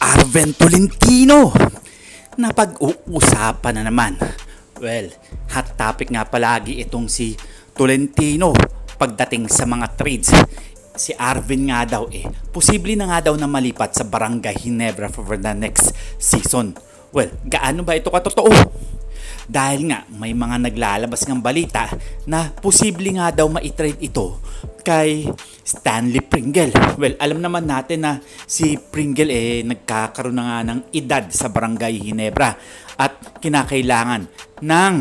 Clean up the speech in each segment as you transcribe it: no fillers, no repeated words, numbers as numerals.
Arven Tolentino. Napag-uusapan na naman. Well, hot topic nga palagi itong si Tolentino pagdating sa mga trades. Si Arven nga daw posible na nga daw na malipat sa Barangay Ginebra for the next season. Well, gaano ba ito katotoo? Dahil nga may mga naglalabas ng balita na posible nga daw maitrade ito kay Stanley Pringle. Well, alam naman natin na si Pringle nagkakaroon na nga ng edad sa Barangay Ginebra at kinakailangan ng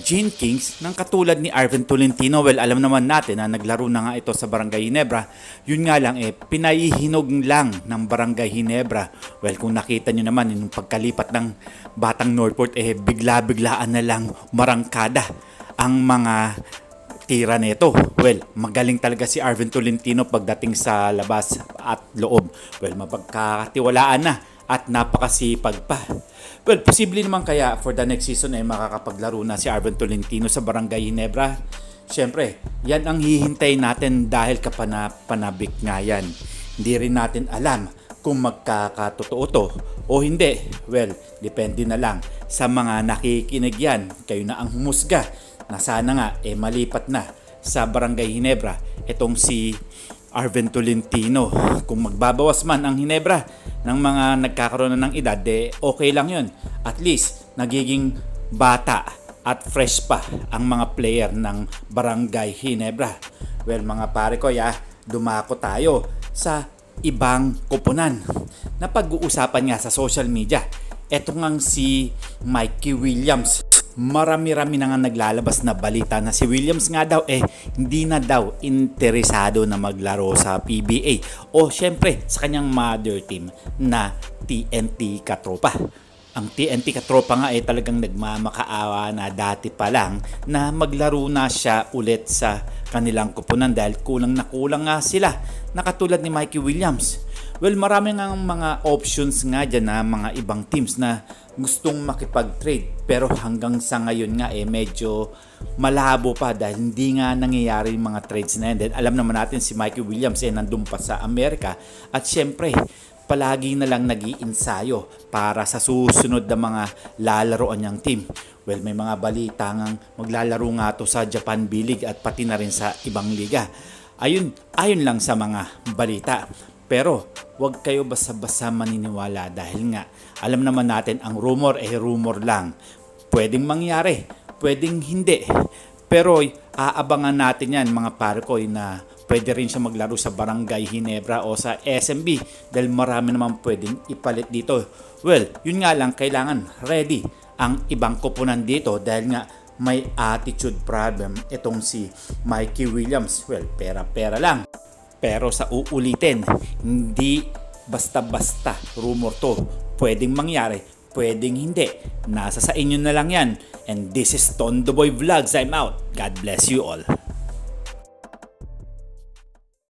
Gene Kings ng katulad ni Arven Tolentino. Well, alam naman natin na naglaro na nga ito sa Barangay Ginebra. Yun nga lang pinaihinog lang ng Barangay Ginebra. Well, kung nakita nyo naman yung pagkalipat ng Batang Northport bigla-biglaan na lang marangkada ang mga tira nito. Well, magaling talaga si Arven Tolentino pagdating sa labas at loob. Well, mapagkakatiwalaan na at napakasipag pa. Well, posible naman kaya for the next season makakapaglaro na si Arven Tolentino sa Barangay Ginebra. Siyempre, yan ang hihintay natin dahil kapanabik nga yan. Hindi rin natin alam kung magkakatotoo to o hindi. Well, depende na lang sa mga nakikinig yan. Kayo na ang humusga na sana nga malipat na sa Barangay Ginebra itong si Arven Tolentino. Kung magbabawas man ang Ginebra ng mga nagkakaroon na ng edad, okay lang yun. At least, nagiging bata at fresh pa ang mga player ng Barangay Ginebra. Well, mga pare ko, dumako tayo sa ibang koponan na pag-uusapan nga sa social media. Ito ngang si Mikey Williams. Marami-rami na nga naglalabas na balita na si Williams nga daw hindi na daw interesado na maglaro sa PBA o syempre sa kanyang mother team na TNT Katropa. Ang TNT Katropa nga talagang nagmamakaawa na dati pa lang na maglaro na siya ulit sa kanilang koponan dahil kulang na kulang nga sila na katulad ni Mikey Williams. Well, marami nga mga options nga dyan na mga ibang teams na gustong makipag-trade pero hanggang sa ngayon nga medyo malabo pa dahil hindi nga nangyayari yung mga trades na yan. Then, alam naman natin si Mikey Williams nandun pa sa Amerika at syempre palagi na lang nag-iinsayo para sa susunod na mga lalaroan niyang team. Well, may mga balita ngang maglalaro nga to sa Japan B-League at pati na rin sa ibang liga. Ayon lang sa mga balita. Pero huwag kayo basta-basta maniniwala dahil nga alam naman natin ang rumor rumor lang. Pwedeng mangyari, pwedeng hindi. Pero aabangan natin yan mga pare ko na pwede rin siya maglaro sa Barangay Ginebra o sa SMB dahil marami naman pwedeng ipalit dito. Well, yun nga lang, kailangan ready ang ibang koponan dito dahil nga may attitude problem itong si Mikey Williams. Well, pera-pera lang. Pero sa uulitin, hindi basta-basta rumor to. Pwedeng mangyari, pwedeng hindi. Nasa sa inyo na lang yan. And this is Tondo Boy Vlogs. I'm out. God bless you all.